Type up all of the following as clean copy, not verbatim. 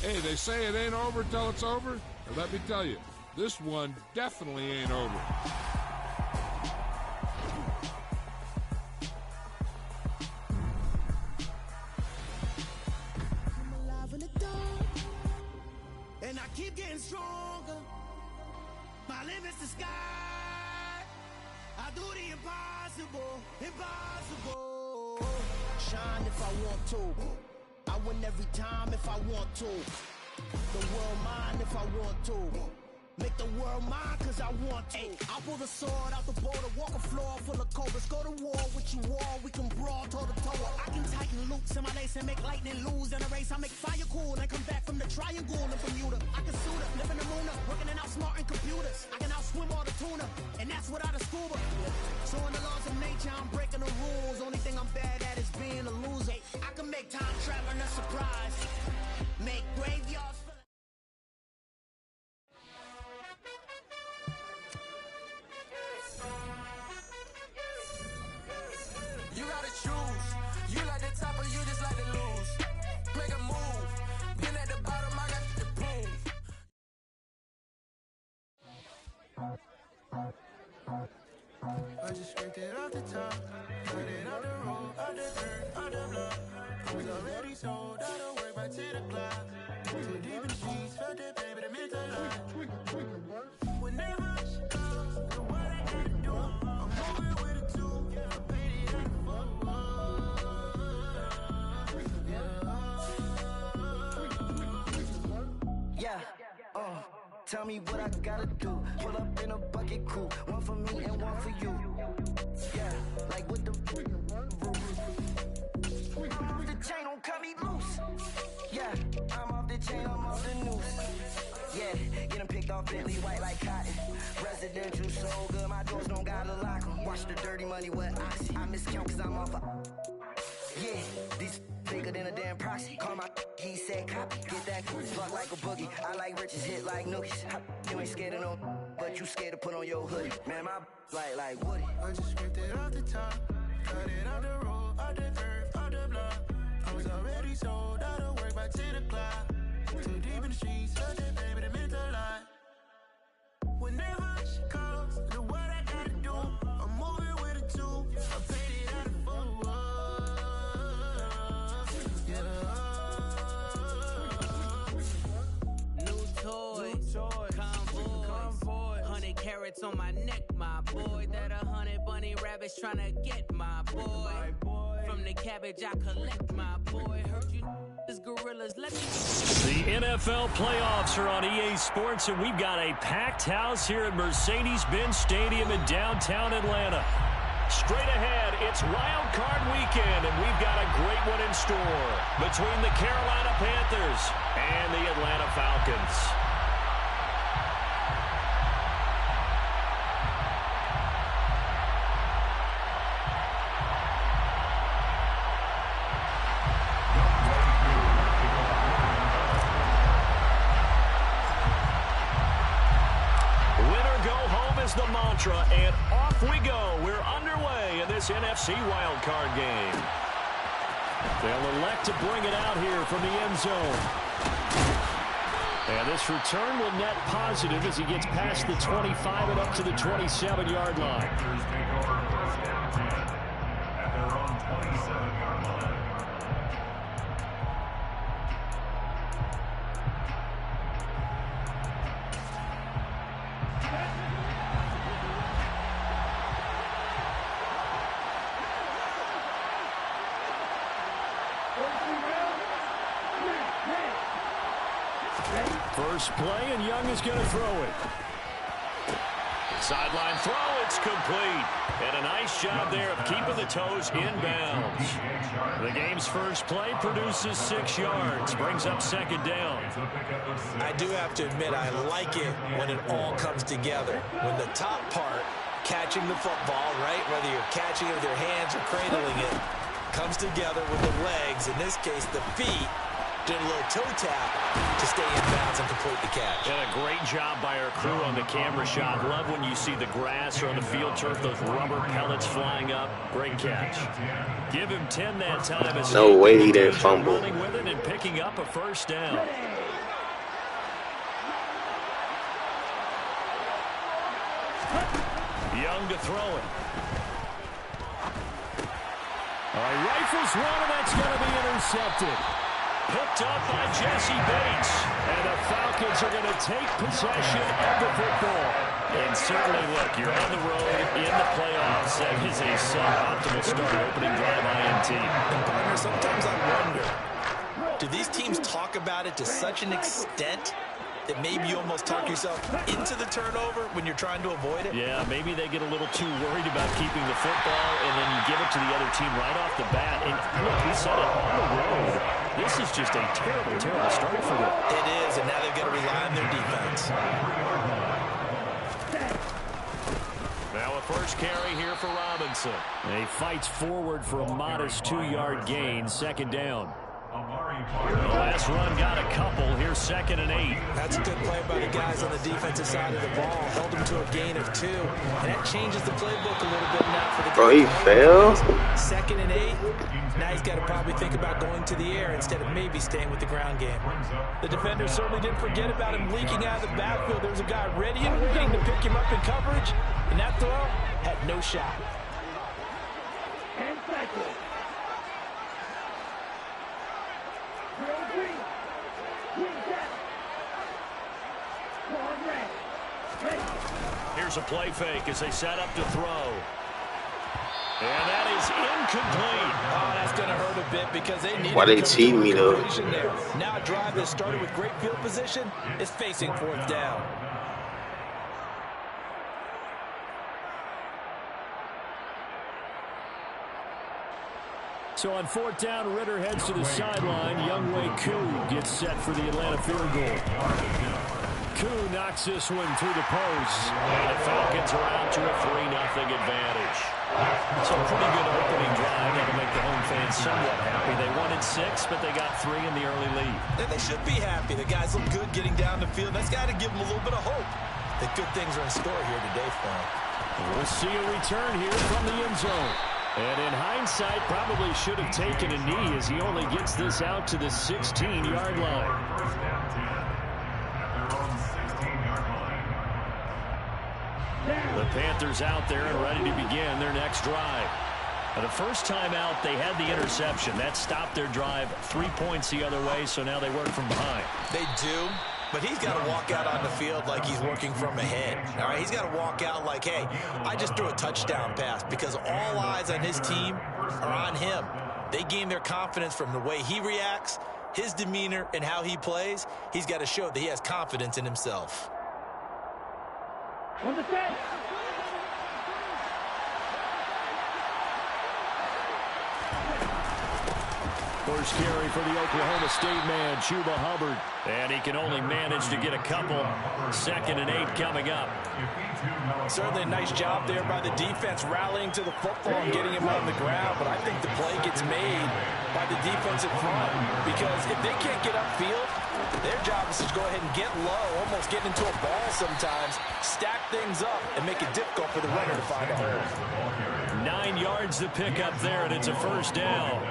Hey, they say it ain't over till it's over. And let me tell you, this one definitely ain't over. I'm alive in the dark, and I keep getting stronger. My limit's the sky. I do the impossible, impossible. Shine if I want to. I win every time if I want to. The world mine if I want to. Make the world mine cause I want to. I pull the sword out the border, walk a floor full of cobras. Go to war with you all, we can brawl toe to toe. I can tighten loops in my lace and make lightning lose in a race. I make fire cool and come back from the triangle in Bermuda. I can suit up, live in the moon up, working and outsmarting computers. I can outswim all the tuna, and that's without a scuba. So in the laws of nature, I'm breaking the rules. Only thing I'm bad at is being a loser. I can make time traveling a surprise. Make graveyards. You gotta choose. You like the top or you just like to lose. Make a move. Been at the bottom, I got to prove. I just scraped it off the top. Cut it off the road, off the dirt, off the block. I was already sold out of work by 10 o'clock. Too deep in the streets, felt that pain, but it meant a lot. Whenever she calls, the what I gotta do, I'm moving with it too. I paid it out the Yeah, tell me what I gotta do. Pull up in a bucket crew, one for me and one for you. Yeah, like with the I'm off the chain, don't cut me loose. Yeah, I'm off the chain, I'm off the noose. Yeah, get 'em picked off Bentley white like cotton. Residential so good, my doors don't gotta lock 'em. Watch the dirty money with oxy. I miscount cause I'm off a yeah, these bigger than a damn proxy. Call my he said copy. Get that fuck like a boogie. I like riches, hit like nookies. You ain't scared of no, but you scared to put on your hoodie. Man, my like Woody. I just scraped it off the top. Cut it off the road, off the dirt, off the block. I was already sold out of work by 10 o'clock. Too deep in the streets, felt that pain, but it meant a lot. Whenever she calls, the what I gotta do, I'm moving with it too. I paid it out of full. New toys, convoy, 100 carats on my neck, my boy. That 100 bunny rabbits tryna get my boy. From the cabbage I collect, my boy. Heard you is gorillas, let me. The NFL playoffs are on EA Sports, and we've got a packed house here at Mercedes-Benz Stadium in downtown Atlanta. Straight ahead, it's Wild Card Weekend, and we've got a great one in store between the Carolina Panthers and the Atlanta Falcons. The mantra, and off we go. We're underway in this NFC wildcard game. They'll elect to bring it out here from the end zone. And this return will net positive as he gets past the 25 and up to the 27-yard line. First play, and Young is going to throw it. Sideline throw, it's complete. And a nice job there of keeping the toes inbounds. The game's first play produces 6 yards, brings up second down. I do have to admit, I like it when it all comes together. When the top part, catching the football, right, whether you're catching it with your hands or cradling it, comes together with the legs, in this case the feet, did a little toe tap to stay in bounds and complete the catch. And a great job by our crew on the camera shot. Love when you see the grass or on the field turf, those rubber pellets flying up. Great catch. Give him 10 that time. No way he didn't fumble. Running with it and picking up a first down. Young to throw it. All right, rifles one, and that's going to be intercepted. Picked up by Jesse Bates. And the Falcons are going to take possession of the football. And certainly, look, you're on the road in the playoffs. That is a suboptimal start, opening drive INT. Partner, sometimes I wonder, do these teams talk about it to such an extent that maybe you almost talk yourself into the turnover when you're trying to avoid it? Yeah, maybe they get a little too worried about keeping the football, and then you give it to the other team right off the bat. And look, we said it on the road. This is just a terrible, terrible start for them. It is, and now they've got to rely on their defense. Now a first carry here for Robinson. And he fights forward for a modest 2-yard gain, second down. The last run got a couple. Here's 2nd and 8. That's a good play by the guys on the defensive side of the ball. Held him to a gain of 2. And that changes the playbook a little bit now for the guys. Bro, he failed? 2nd and 8. Now he's got to probably think about going to the air instead of maybe staying with the ground game. The defender certainly didn't forget about him leaking out of the backfield. There was a guy ready and waiting to pick him up in coverage. And that throw had no shot. Here's a play fake as they set up to throw. And that is incomplete. Oh, that's going to hurt a bit because they need. Why they cheating me though? Now a drive that started with great field position is facing 4th down. So on 4th down, Ritter heads to the sideline. Younghoe Koo gets set for the Atlanta field goal. Koo knocks this one through the post. And the Falcons are out to a 3-0 advantage. So a pretty good opening drive. That'll make the home fans somewhat happy. They wanted 6, but they got 3 in the early lead. And they should be happy. The guys look good getting down the field. That's got to give them a little bit of hope that good things are in store here today for them. We'll see a return here from the end zone. And in hindsight, probably should have taken a knee as he only gets this out to the 16-yard line. The Panthers out there and ready to begin their next drive. Now, the first time out, they had the interception. That stopped their drive 3 points the other way, so now they work from behind. They do, but he's got to walk out on the field like he's working from ahead. All right, he's got to walk out like, hey, I just threw a touchdown pass because all eyes on his team are on him. They gain their confidence from the way he reacts, his demeanor, and how he plays. He's got to show that he has confidence in himself. First carry for the Oklahoma State man, Chuba Hubbard. And he can only manage to get a couple. 2nd and 8 coming up. Certainly a nice job there by the defense rallying to the football and getting him on the ground. But I think the play gets made by the defensive front because if they can't get upfield, their job is to go ahead and get low, almost get into a ball sometimes, stack things up, and make it difficult for the runner to find a hole. 9 yards to pick up there, and it's a first down.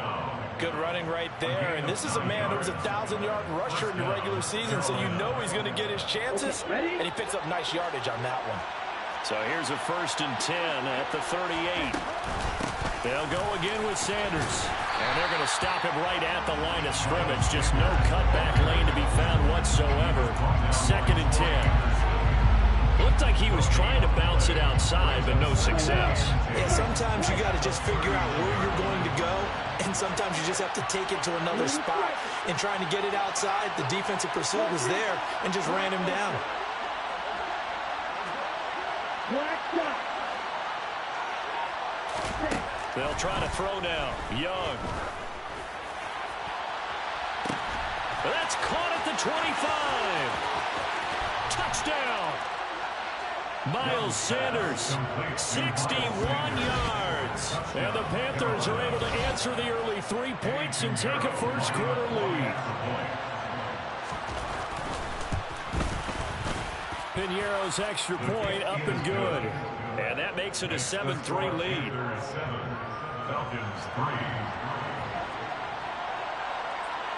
Good running right there, and this is a man who was a 1,000-yard rusher in the regular season, so you know he's going to get his chances, and he picks up nice yardage on that one. So here's a 1st and 10 at the 38. They'll go again with Sanders, and they're going to stop him right at the line of scrimmage. Just no cutback lane to be found whatsoever. 2nd and 10. Looked like he was trying to bounce it outside, but no success. Yeah, sometimes you got to just figure out where you're going to go, and sometimes you just have to take it to another spot. And trying to get it outside, the defensive pursuit was there and just ran him down. They'll try to throw now. Young. That's caught at the 25. Touchdown. Miles Sanders, 61 yards. And the Panthers are able to answer the early 3 points and take a first-quarter lead. Piñeiro's extra point up and good. And that makes it a 7-3 lead.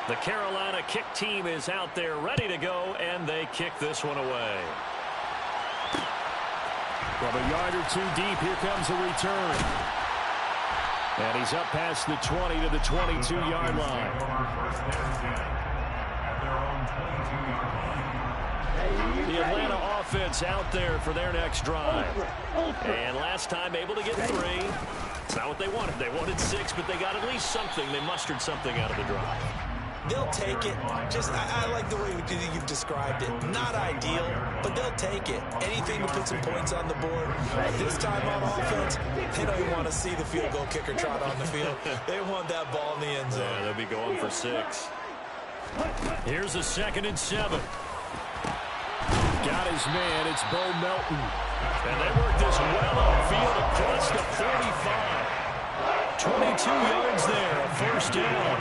The Carolina kick team is out there ready to go, and they kick this one away. From a yard or two deep, here comes a return. And he's up past the 20 to the 22-yard line. The Atlanta offense out there for their next drive. And last time able to get 3. It's not what they wanted. They wanted 6, but they got at least something. They mustered something out of the drive. They'll take it. I like the way you've described it. Not ideal, but they'll take it. Anything to put some points on the board. This time on offense, they don't even want to see the field goal kicker trot on the field. They want that ball in the end zone. Yeah, they'll be going for 6. Here's a 2nd and 7. Got his man. It's Bo Melton. And they work this well upfield across the 45. 22 yards there, a first down.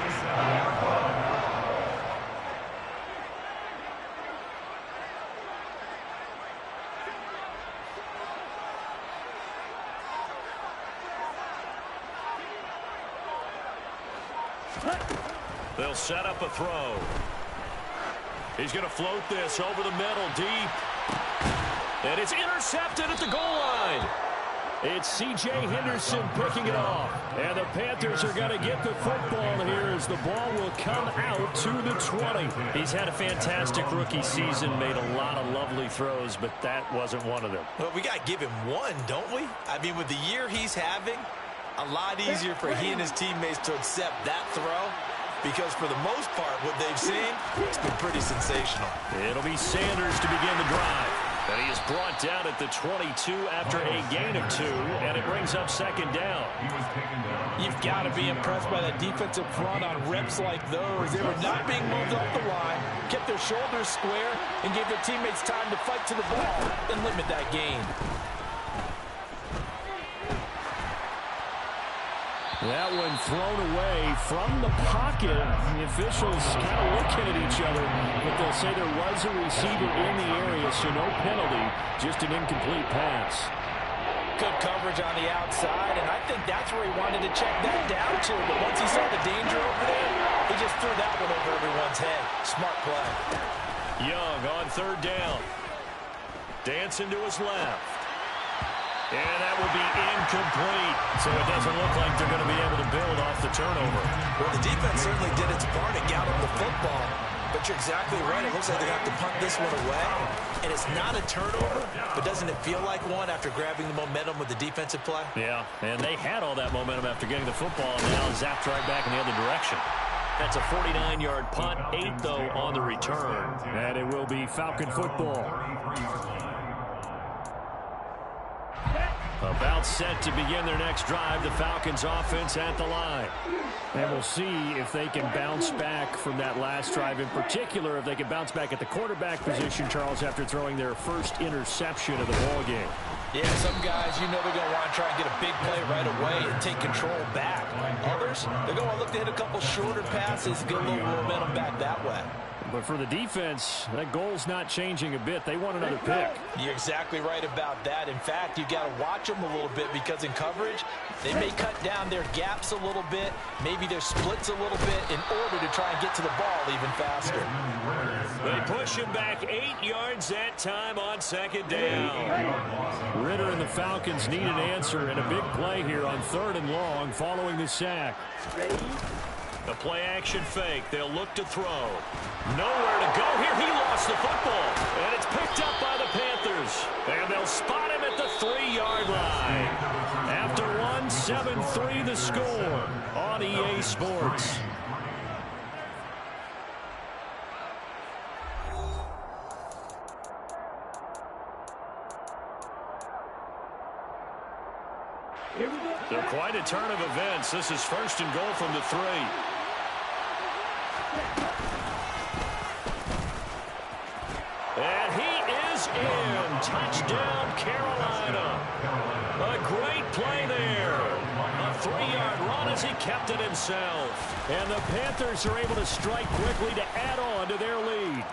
They'll set up a throw. He's going to float this over the middle deep. And it's intercepted at the goal line. It's C.J. Henderson picking it off. And the Panthers are going to get the football here as the ball will come out to the 20. He's had a fantastic rookie season, made a lot of lovely throws, but that wasn't one of them. Well, we got to give him one, don't we? I mean, with the year he's having, a lot easier for he and his teammates to accept that throw. Because for the most part, what they've seen, it's been pretty sensational. It'll be Sanders to begin the drive. And he is brought down at the 22 after a gain of 2, and it brings up 2nd down. You've got to be impressed by that defensive front on reps like those. They were not being moved off the line, kept their shoulders square, and gave their teammates time to fight to the ball and limit that gain. That one thrown away from the pocket. The officials kind of looking at each other, but they'll say there was a receiver in the area, so no penalty, just an incomplete pass. Good coverage on the outside, and I think that's where he wanted to check that down to. But once he saw the danger over there, he just threw that one over everyone's head. Smart play. Young on 3rd down. Dancing to his left. And that will be incomplete. So it doesn't look like they're going to be able to build off the turnover. Well, the defense certainly did its part to get him the football. But you're exactly right. It looks like they have to punt this one away. And it's not a turnover, but doesn't it feel like one after grabbing the momentum with the defensive play? Yeah, and they had all that momentum after getting the football, and now zapped right back in the other direction. That's a 49-yard punt, 8, though, on the return. And it will be Falcon football. About set to begin their next drive, the Falcons offense at the line. And we'll see if they can bounce back from that last drive. In particular, if they can bounce back at the quarterback position, Charles, after throwing their first interception of the ballgame. Yeah, some guys, you know they're going to want to try and get a big play right away and take control back. Others, they're going to look to hit a couple shorter passes, get a little momentum back that way. But for the defense, that goal's not changing a bit. They want another pick. You're exactly right about that. In fact, you've got to watch them a little bit because in coverage, they may cut down their gaps a little bit, maybe their splits a little bit in order to try and get to the ball even faster. They push him back 8 yards that time on 2nd down. Ritter and the Falcons need an answer and a big play here on 3rd and long following the sack. The play-action fake. They'll look to throw. Nowhere to go here. He lost the football. And it's picked up by the Panthers. And they'll spot him at the 3-yard line. After one, 7-3 the score on EA Sports. So quite a turn of events. This is 1st and goal from the 3. And he is in. Touchdown, Carolina. A great play there. A 3-yard run as he kept it himself. And the Panthers are able to strike quickly to add on to their lead.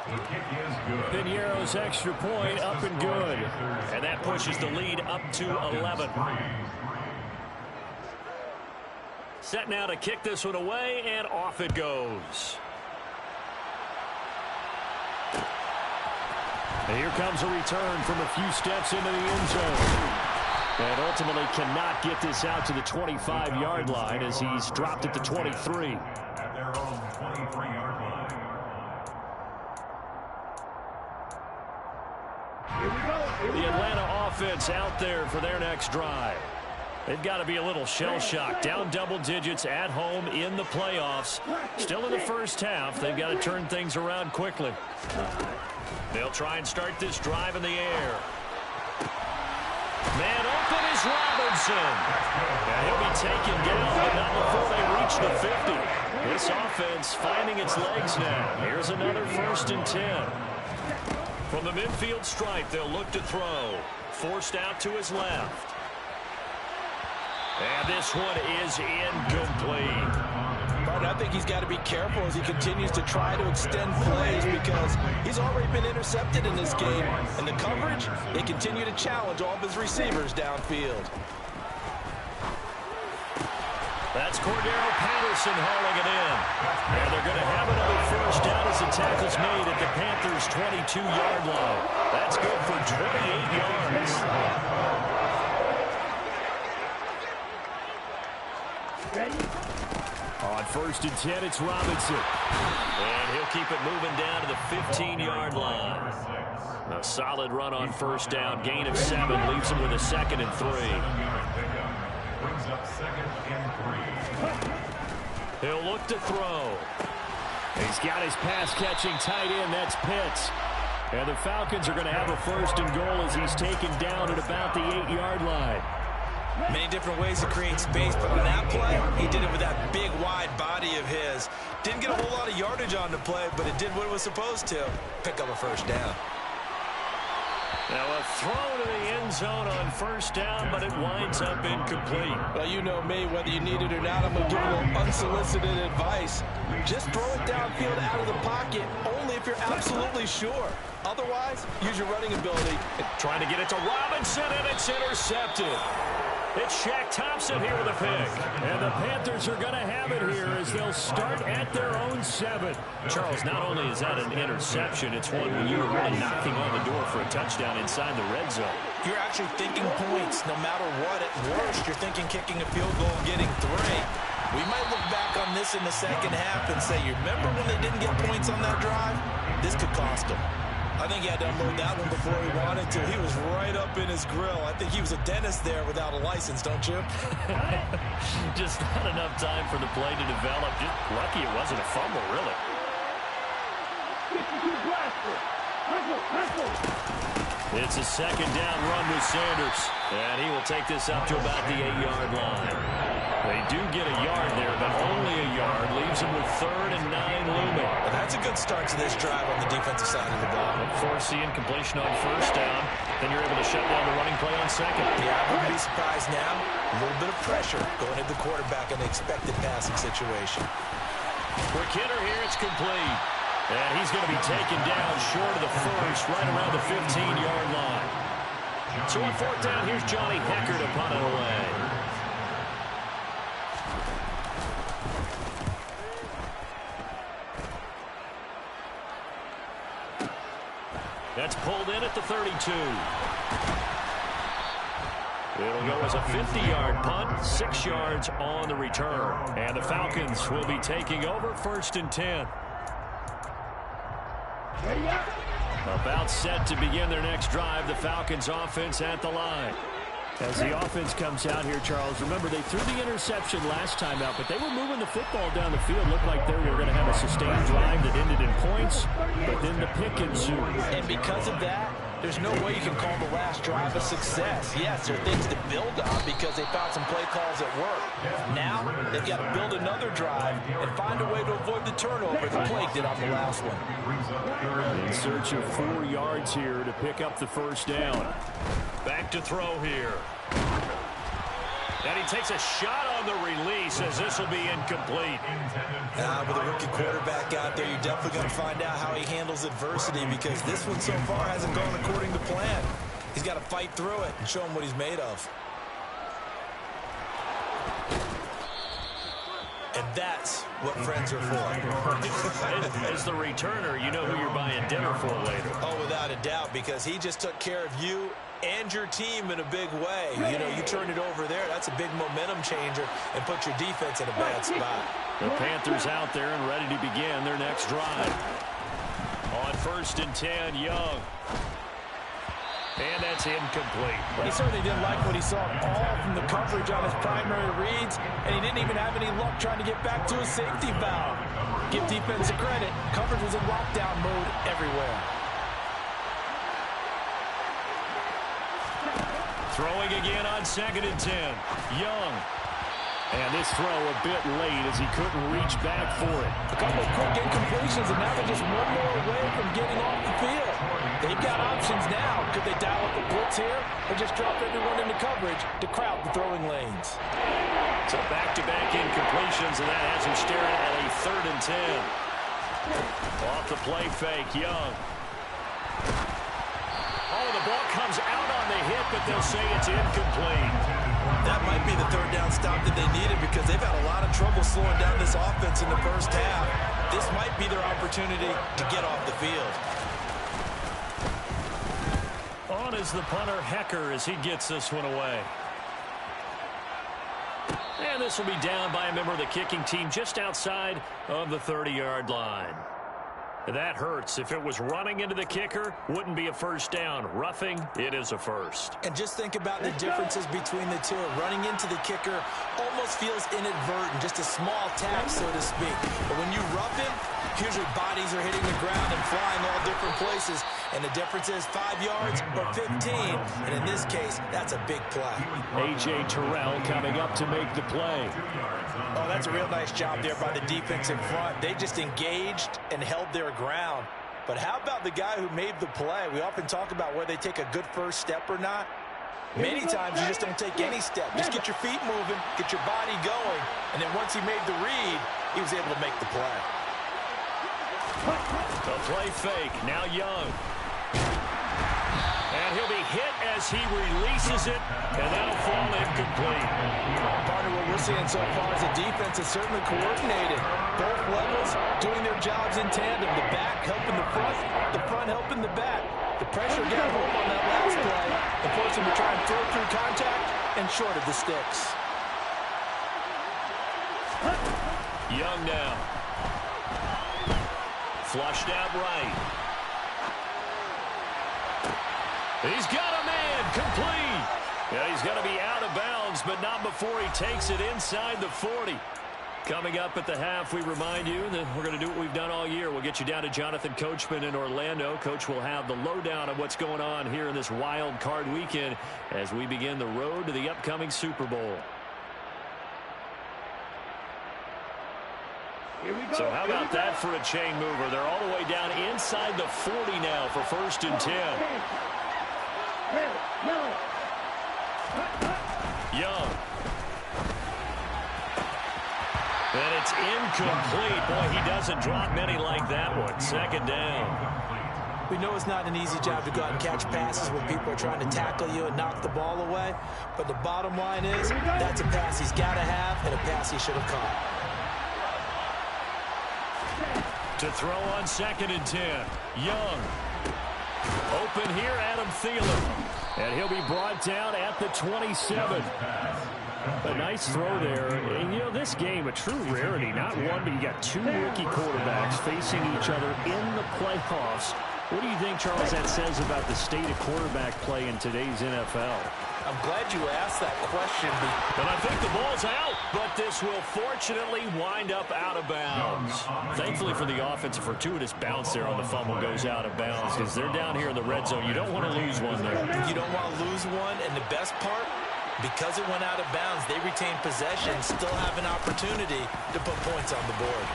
Piñeiro's extra point up and good. And that pushes the lead up to 11. Set now to kick this one away, and off it goes. And here comes a return from a few steps into the end zone. And ultimately cannot get this out to the 25-yard line as he's dropped at the 23. At their own 23-yard line. The Atlanta offense out there for their next drive. They've got to be a little shell-shocked. Down double digits at home in the playoffs. Still in the first half. They've got to turn things around quickly. They'll try and start this drive in the air. Man open is Robinson. And he'll be taken down, but not before they reach the 50. This offense finding its legs now. Here's another 1st and 10. From the midfield stripe, they'll look to throw. Forced out to his left. And this one is incomplete. But I think he's got to be careful as he continues to try to extend plays because he's already been intercepted in this game. And the coverage, they continue to challenge all of his receivers downfield. That's Cordero Patterson hauling it in. And they're going to have another 1st down as the tackle's made at the Panthers' 22-yard line. That's good for 28 yards. On 1st and 10, it's Robinson. And he'll keep it moving down to the 15-yard line. A solid run on 1st down. Gain of 7 leaves him with a 2nd and 3. Brings up 2nd and 3. He'll look to throw. He's got his pass-catching tight end. That's Pitts. And the Falcons are going to have a 1st and goal as he's taken down at about the 8-yard line. Many different ways to create space, but on that play, he did it with that big, wide body of his. Didn't get a whole lot of yardage on the play, but it did what it was supposed to. Pick up a 1st down. Now a throw to the end zone on 1st down, but it winds up incomplete. Well, you know me, whether you need it or not, I'm going to give you a little unsolicited advice. Just throw it downfield out of the pocket, only if you're absolutely sure. Otherwise, use your running ability. Trying to get it to Robinson, and it's intercepted. It's Shaq Thompson here with a pick. And the Panthers are going to have it here as they'll start at their own 7. Charles, not only is that an interception, it's one when you were really knocking on the door for a touchdown inside the red zone. You're actually thinking points. No matter what, at worst, you're thinking kicking a field goal and getting 3. We might look back on this in the second half and say, you remember when they didn't get points on that drive? This could cost them. I think he had to unload that one before he wanted to. He was right up in his grill. I think he was a dentist there without a license, don't you? Just not enough time for the play to develop. Just lucky it wasn't a fumble, really. It's a 2nd down run with Sanders. And he will take this up to about the 8-yard line. They do get a yard there, but only a yard. Leaves him with 3rd and 9 looming. And that's a good start to this drive on the defensive side of the ball. Forcing completion on 1st down. Then you're able to shut down the running play on 2nd. Yeah, I wouldn't be surprised now. A little bit of pressure going at the quarterback in the expected passing situation. For Kidder here, it's complete. And he's going to be taken down short of the 1st, right around the 15-yard line. So on 4th down, here's Johnny Hekker to punt it away. That's pulled in at the 32. It'll go as a 50-yard punt, 6 yards on the return. And the Falcons will be taking over 1st and 10. About set to begin their next drive, the Falcons offense at the line. As the offense comes out here, Charles, remember they threw the interception last time out, but they were moving the football down the field. Looked like they were going to have a sustained drive that ended in points, but then the pick ensued. And because of that, there's no way you can call the last drive a success. Yes, there are things to build on because they found some play calls at work. Now, they've got to build another drive and find a way to avoid the turnover the play did on the last one. In search of 4 yards here to pick up the 1st down. Back to throw here. And he takes a shot on the release as this will be incomplete. With a rookie quarterback out there, you're definitely going to find out how he handles adversity because this one so far hasn't gone according to plan. He's got to fight through it and show him what he's made of. And that's what friends are for. As the returner, you know who you're buying dinner for later. Oh, without a doubt, because he just took care of you and your team in a big way. You know, you turn it over there, that's a big momentum changer and put your defense in a bad spot. The Panthers out there and ready to begin their next drive. On 1st and 10, Young. And that's incomplete. He certainly didn't like what he saw all from the coverage on his primary reads, and he didn't even have any luck trying to get back to his safety valve. Give defense the credit. Coverage was in lockdown mode everywhere. Throwing again on 2nd and 10. Young. And this throw a bit late as he couldn't reach back for it. A couple of quick incompletions, and now they're just one more away from getting off the field. They've got options now. Could they dial up a blitz here or just drop everyone into coverage to crowd the throwing lanes? So back-to-back incompletions, and that has him staring at a 3rd and 10. Off the play fake, Young. Oh, the ball comes out on the hit, but they'll say it's incomplete. That might be the 3rd down stop that they needed because they've had a lot of trouble slowing down this offense in the first half. This might be their opportunity to get off the field. On is the punter, Hecker, as he gets this one away. And this will be down by a member of the kicking team just outside of the 30-yard line. That hurts. If it was running into the kicker, wouldn't be a first down. Roughing, it is a first. And just think about the differences between the two. Running into the kicker almost feels inadvertent, just a small tap, so to speak. But when you rough him, usually bodies are hitting the ground and flying all different places. And the difference is 5 yards or 15. And in this case, that's a big play. A.J. Terrell coming up to make the play. Oh, that's a real nice job there by the defense in front. They just engaged and held their ground. But how about the guy who made the play? We often talk about whether they take a good first step or not. Many times you just don't take any step. Just get your feet moving, get your body going, and then once he made the read, he was able to make the play. The play fake, now Young. And he'll be hit as he releases it, and that'll fall incomplete. Partner, what we're seeing so far is the defense is certainly coordinated. Both levels doing their jobs in tandem. The back helping the front helping the back. The pressure got home on that last play and forced him to try and throw through contact and shorted the sticks. Young now. Flushed out right. He's got a man, complete. Yeah, he's going to be out of bounds, but not before he takes it inside the 40. Coming up at the half, we remind you that we're going to do what we've done all year. We'll get you down to Jonathan Coachman in Orlando. Coach will have the lowdown of what's going on here in this wild card weekend as we begin the road to the upcoming Super Bowl. So how about that for a chain mover? They're all the way down inside the 40 now for 1st and 10. Young. And it's incomplete. Boy, he doesn't drop many like that one. 2nd down. We know it's not an easy job to go out and catch passes when people are trying to tackle you and knock the ball away. But the bottom line is that's a pass he's got to have and a pass he should have caught. To throw on 2nd and 10. Young. Open here, Adam Thielen. And he'll be brought down at the 27. A nice throw there. And, you know, this game, a true rarity. Not one, but you got 2 rookie quarterbacks facing each other in the playoffs. What do you think, Charles, that says about the state of quarterback play in today's NFL? I'm glad you asked that question. But I think the ball's out, but this will fortunately wind up out of bounds. Thankfully for the offense, a fortuitous bounce there on the fumble goes out of bounds because they're down here in the red zone. You don't want to lose one there. You don't want to lose one, and the best part, because it went out of bounds, they retain possession, still have an opportunity to put points on the board.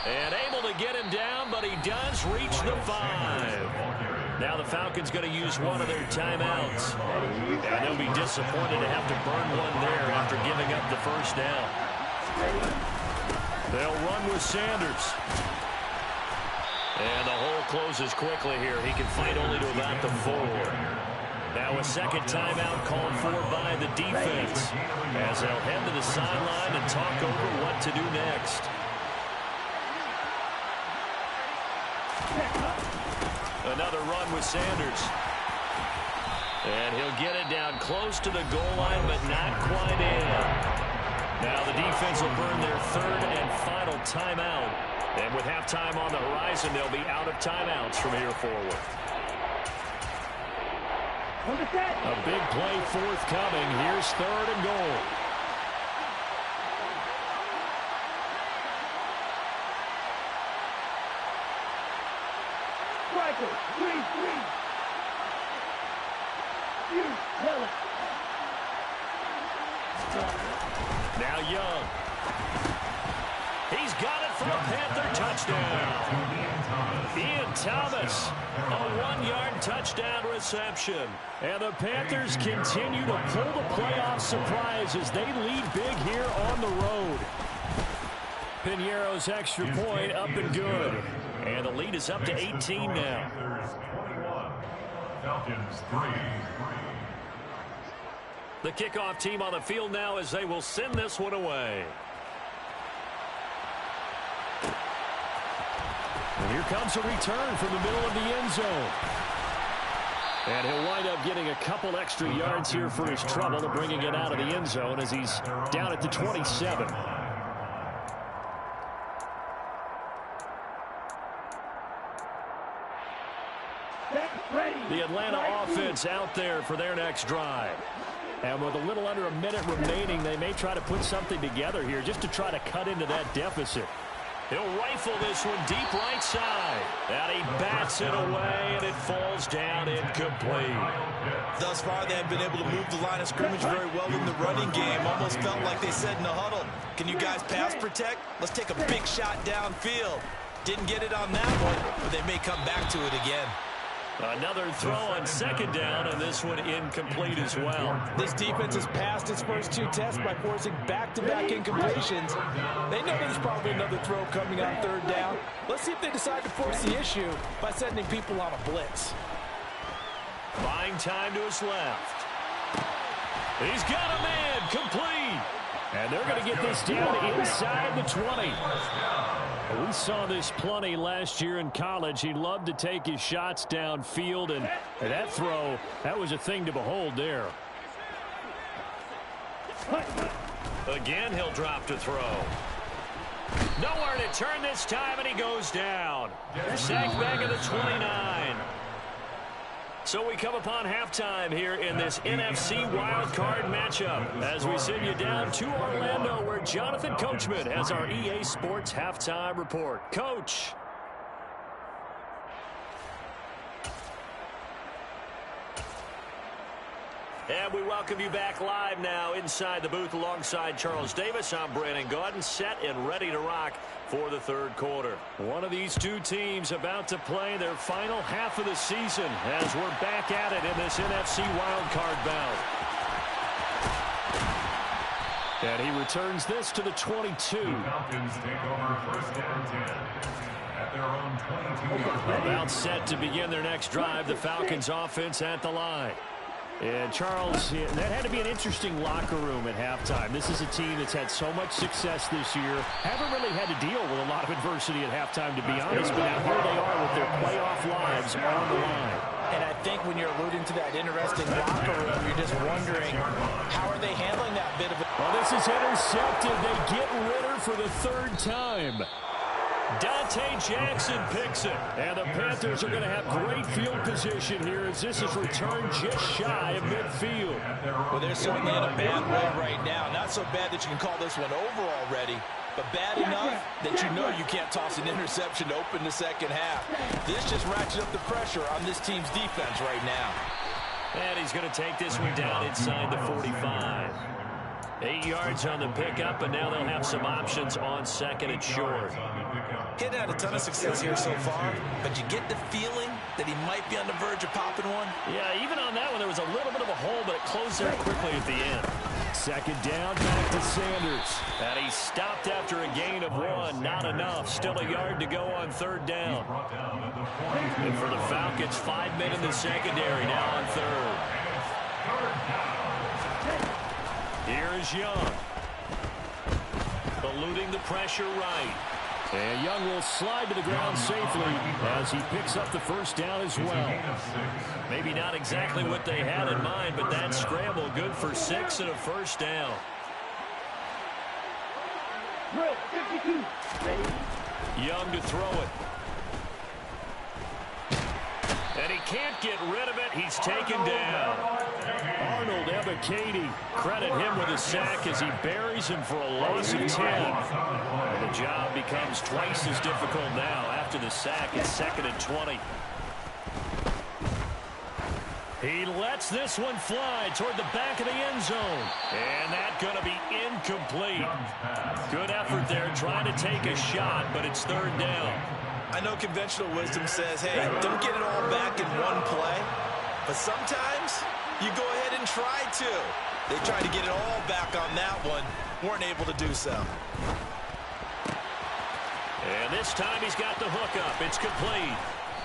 And able to get him down, but he does reach the 5. Now the Falcons going to use one of their timeouts. And they'll be disappointed to have to burn one there after giving up the 1st down. They'll run with Sanders. And the hole closes quickly here. He can fight only to about the 4. Now a 2nd timeout called for by the defense as they'll head to the sideline and talk over what to do next. Another run with Sanders. And he'll get it down close to the goal line, but not quite in. Now the defense will burn their third and final timeout. And with halftime on the horizon, they'll be out of timeouts from here forward. A big play forthcoming. Here's third and goal. Striker, 3-3. You tell it. Now Young. He's got it for a Panther touchdown. Ian Thomas, a 1-yard touchdown reception. And the Panthers continue to pull the playoff surprise as they lead big here on the road. Piñeiro's extra point up and good. And the lead is up to 18 now. Falcons 3. The kickoff team on the field now as they will send this one away. And here comes a return from the middle of the end zone. And he'll wind up getting a couple extra yards here for his trouble, bringing it out of the end zone as he's down at the 27. The Atlanta offense out there for their next drive. And with a little under a minute remaining, they may try to put something together here just to try to cut into that deficit. He'll rifle this one deep right side. And he bats it away, and it falls down incomplete. Thus far, they have been able to move the line of scrimmage very well in the running game. Almost felt like they said in the huddle, can you guys pass protect? Let's take a big shot downfield. Didn't get it on that one, but they may come back to it again. Another throw on second down, and this one incomplete as well. This defense has passed its first 2 tests by forcing back-to-back incompletions. They know there's probably another throw coming on third down. Let's see if they decide to force the issue by sending people on a blitz. Buying time to his left. He's got a man, complete. And they're going to get this down inside the 20. We saw this plenty last year in college. He loved to take his shots downfield, and that throw, that was a thing to behold there. Again, he'll drop to throw. Nowhere to turn this time, and he goes down. Sacked back at the 29. So we come upon halftime here in this NFC wildcard matchup as we send you down to Orlando where Jonathan Coachman has our EA Sports halftime report. Coach. And we welcome you back live now inside the booth alongside Charles Davis. I'm Brandon Gaudin, set and ready to rock for the third quarter. One of these two teams about to play their final half of the season as we're back at it in this NFC wildcard bout. And he returns this to the 22. The Falcons take over first and 10 at their own 22-yard line. About set to begin their next drive, the Falcons offense at the line. And Charles, that had to be an interesting locker room at halftime. This is a team that's had so much success this year. Haven't really had to deal with a lot of adversity at halftime, to be honest. But now here they are with their playoff lives on the line. And I think when you're alluding to that interesting locker room, you're just wondering, how are they handling that bit of it? Well, this is intercepted. They get Ritter for the third time. Dante Jackson picks it. And the Panthers are going to have great field position here as this is returned just shy of midfield. Well, they're certainly in a bad way right now. Not so bad that you can call this one over already, but bad enough that you know you can't toss an interception to open the second half. This just ratchets up the pressure on this team's defense right now. And he's going to take this one down inside the 45. 8 yards on the pickup, and now they'll have some options on second and short. He hadn't had a ton of success here so far, but you get the feeling that he might be on the verge of popping one. Yeah, even on that one, there was a little bit of a hole, but it closed there quickly at the end. Second down, back to Sanders. And he stopped after a gain of 1. Not enough. Still a yard to go on third down. And for the Falcons, 5 men in the secondary now on third. Here's Young. Eluding the pressure right. And Young will slide to the ground safely as he picks up the first down as well. Maybe not exactly what they had in mind, but that scramble good for 6 and a first down. Drill 52. Ready? Young to throw it. And he can't get rid of it. He's taken down. Arnold Ebiketie, credit him with a sack as he buries him for a loss of 10. And the job becomes twice as difficult now after the sack. It's 2nd and 20. He lets this one fly toward the back of the end zone. And that's going to be incomplete. Good effort there trying to take a shot, but it's 3rd down. I know conventional wisdom says, hey, don't get it all back in one play. But sometimes you go ahead and try to. They tried to get it all back on that one. Weren't able to do so. And this time he's got the hook up. It's complete.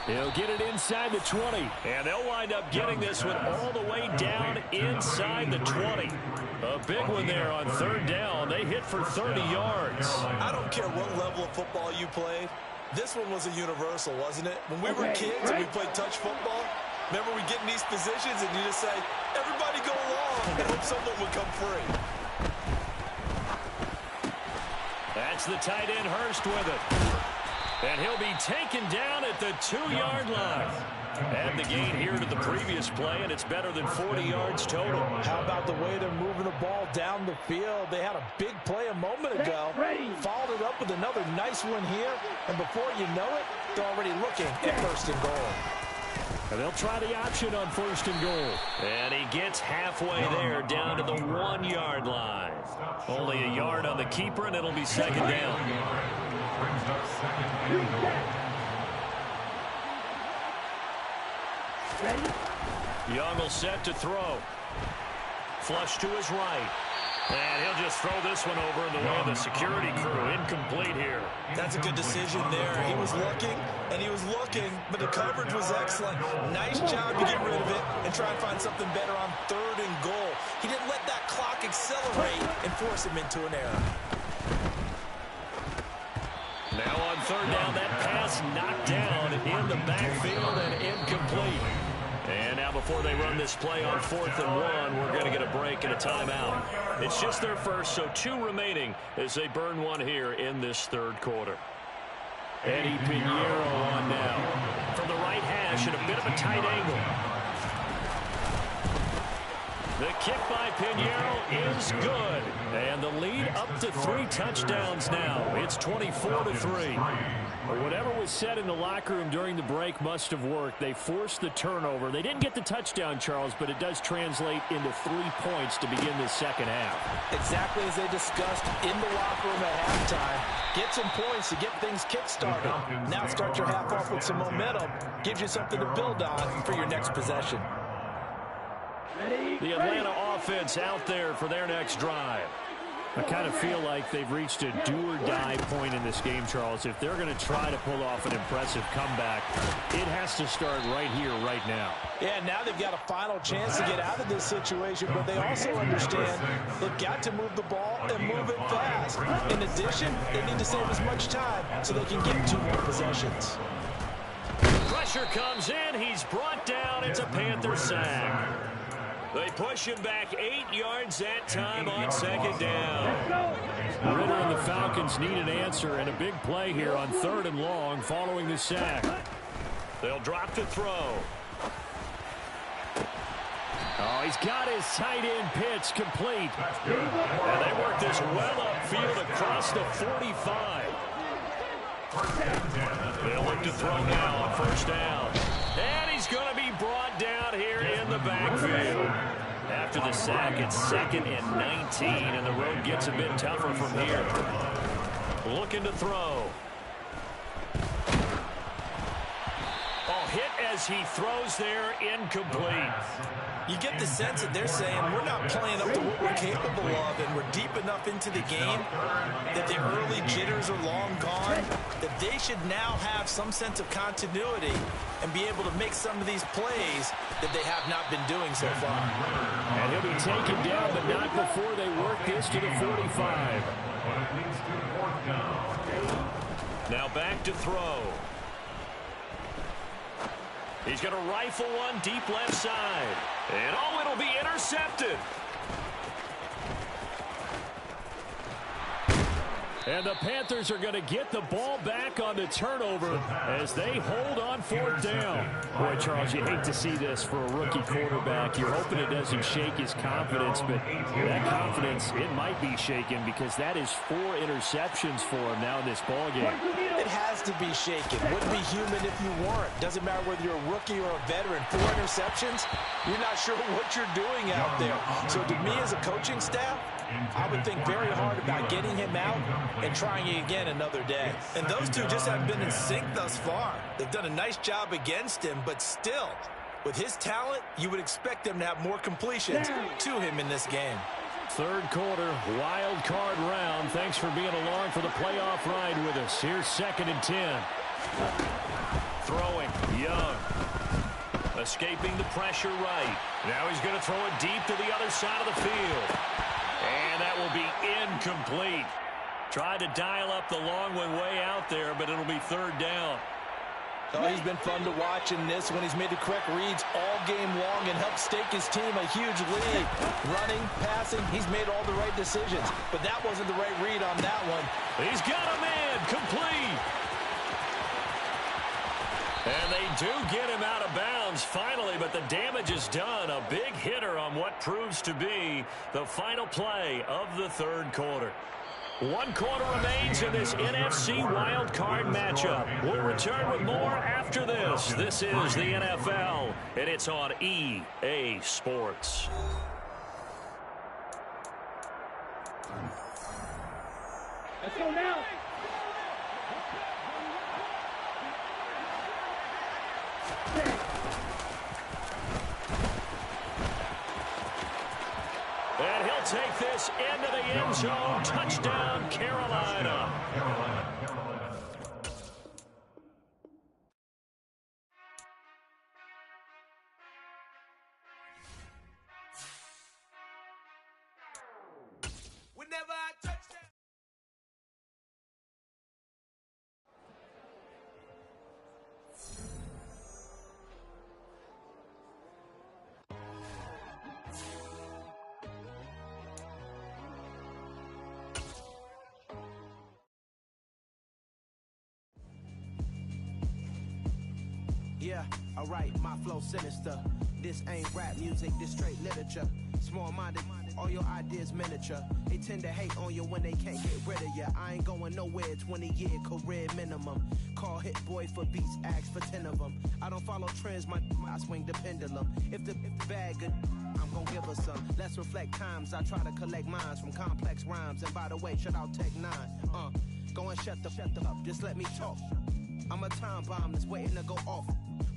He'll get it inside the 20. And they'll wind up getting this one all the way down inside the 20. A big one there on 3rd down. They hit for 30 yards. I don't care what level of football you played. This one was a universal, wasn't it? When we were kids and we played touch football, remember we get in these positions and you just say, everybody go along and hope someone would come free. That's the tight end Hurst with it. And he'll be taken down at the 2-yard line. Add the gain here to the previous play, and it's better than 40 yards total. How about the way they're moving the ball down the field? They had a big play a moment ago. Followed it up with another nice one here. And before you know it, they're already looking at 1st and goal. And they'll try the option on 1st and goal. And he gets halfway there down to the 1-yard line. Only a yard on the keeper, and it'll be 2nd down. Brings up 2nd and goal. Ready? Young will set to throw. Flush to his right. And he'll just throw this one over in the way of the security crew. Incomplete here. That's a good decision there. He was looking, and he was looking, but the coverage was excellent. Nice job to get rid of it and try and find something better on 3rd and goal. He didn't let that clock accelerate and force him into an error. Now on 3rd down, that pass knocked down in the backfield and incomplete. And now before they run this play on 4th and 1, we're going to get a break and a timeout. It's just their first, so 2 remaining as they burn one here in this 3rd quarter. Eddie Pinheiro on now. From the right hash at a bit of a tight angle. The kick by Pinheiro is good. And the lead up to 3 touchdowns now. It's 24-3. Whatever was said in the locker room during the break must have worked. They forced the turnover. They didn't get the touchdown, Charles, but it does translate into 3 points to begin the 2nd half. Exactly as they discussed in the locker room at halftime. Get some points to get things kick-started. Now start your half off with some momentum. Gives you something to build on for your next possession. The Atlanta offense out there for their next drive. I kind of feel like they've reached a do-or-die point in this game, Charles. If they're going to try to pull off an impressive comeback, it has to start right here, right now. Yeah, now they've got a final chance to get out of this situation, but they also understand they've got to move the ball and move it fast. In addition, they need to save as much time so they can get 2 more possessions. Pressure comes in. He's brought down. It's a Panther sack. They push him back 8 yards that time on 2nd down. Ridder and the Falcons need an answer and a big play here on 3rd and long following the sack. They'll drop to throw. Oh, he's got his tight end pitch complete. And they work this well upfield across the 45. They'll look to throw now on 1st down. And he's going to be brought down here in the backfield. After the sack, it's 2nd and 19, and the road gets a bit tougher from here. Looking to throw. Oh, hit as he throws there, incomplete. You get the sense that they're saying we're not playing up to what we're capable of, and we're deep enough into the game that the early jitters are long gone, that they should now have some sense of continuity and be able to make some of these plays that they have not been doing so far. And he'll be taken down, but not before they work this to the 45. Now back to throw. He's going to rifle one deep left side. And oh, it'll be intercepted. And the Panthers are going to get the ball back on the turnover as they hold on fourth down. Boy, Charles, you hate to see this for a rookie quarterback. You're hoping it doesn't shake his confidence, but that confidence, it might be shaken because that is 4 interceptions for him now in this ballgame. It has to be shaken. Wouldn't be human if you weren't. Doesn't matter whether you're a rookie or a veteran. 4 interceptions, you're not sure what you're doing out there. So to me as a coaching staff, I would think very hard about getting him out and trying it again another day. And those two just haven't been in sync thus far. They've done a nice job against him, but still, with his talent, you would expect them to have more completions to him in this game. Third quarter, wild card round. Thanks for being along for the playoff ride with us. Here's 2nd and 10. Throwing, Young. Escaping the pressure right. Now he's going to throw it deep to the other side of the field. And that will be incomplete. Tried to dial up the long one way out there, but it'll be 3rd down. Oh, he's been fun to watch in this when he's made the correct reads all game long and helped stake his team a huge lead. Running, passing, he's made all the right decisions. But that wasn't the right read on that one. He's got a man, complete. And they do get him out of bounds finally, but the damage is done. A big hitter on what proves to be the final play of the 3rd quarter. 1 quarter remains in this NFC Wild Card matchup. We'll return with more after this. This is the NFL, and it's on EA Sports. Let's go now. And he'll take this into the end zone. Touchdown, Carolina. Whenever I touch that. Yeah, alright, my flow sinister. This ain't rap music, this straight literature. Small-minded, all your ideas miniature. They tend to hate on you when they can't get rid of you. I ain't going nowhere, 20-year career minimum. Call Hit Boy for beats, ask for 10 of them. I don't follow trends, I swing the pendulum. If the bag good, I'm gon' give her some. Let's reflect times, I try to collect minds from complex rhymes. And by the way, shout out Tech 9. Go and shut the up, just let me talk. I'm a time bomb that's waiting to go off.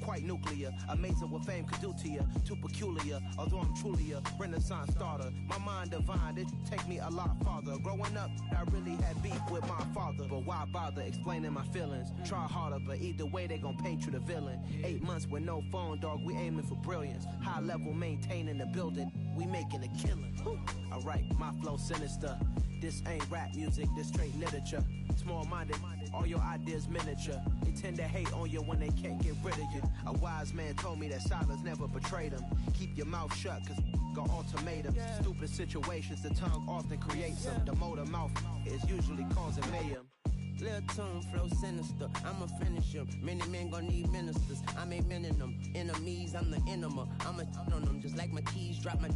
Quite nuclear, amazing what fame could do to you. Too peculiar, although I'm truly a renaissance starter. My mind divine, it take me a lot farther. Growing up, I really had beef with my father. But why bother explaining my feelings? Try harder, but either way they gon' paint you the villain. 8 months with no phone, dog, we aiming for brilliance. High level maintaining the building, we making a killing. Alright, my flow sinister. This ain't rap music, this straight literature. Small-minded, all your ideas miniature. They tend to hate on you when they can't get rid of you. A wise man told me that silence never betrayed him. Keep your mouth shut, cause got ultimatums. Stupid situations, the tongue often creates them. The motor mouth is usually causing mayhem. Lil' tune, flow sinister, I'ma finish him. Many men gon' need ministers, I'm a men in them. Enemies, I'm the enema, I'ma on them. Just like my keys, drop my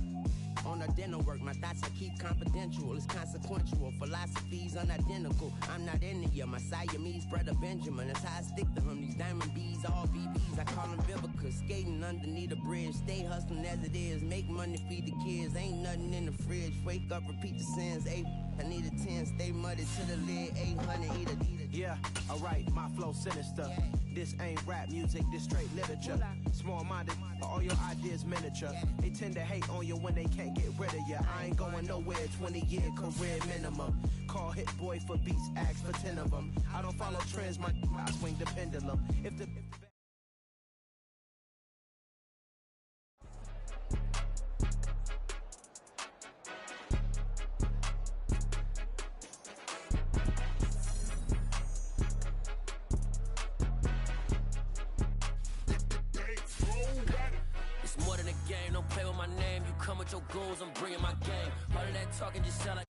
on the dinner work. My thoughts I keep confidential, it's consequential. Philosophies unidentical, I'm not in it yet. My Siamese brother Benjamin, that's how I stick to him. These diamond bees, all BBs, I call them Vivica. Skating underneath a bridge, stay hustling as it is. Make money, feed the kids, ain't nothing in the fridge. Wake up, repeat the sins, I need a 10, stay muddy to the lid, 800, eat a. Yeah, alright, my flow sinister. This ain't rap music, this straight literature. Small-minded, all your ideas miniature. They tend to hate on you when they can't get rid of you. I ain't going nowhere, 20-year career minimum. Call Hit Boy for beats, ask for 10 of them. I don't follow trends, I swing the pendulum. If the game. Don't play with my name. You come with your goals, I'm bringing my game. All of that talking just sound like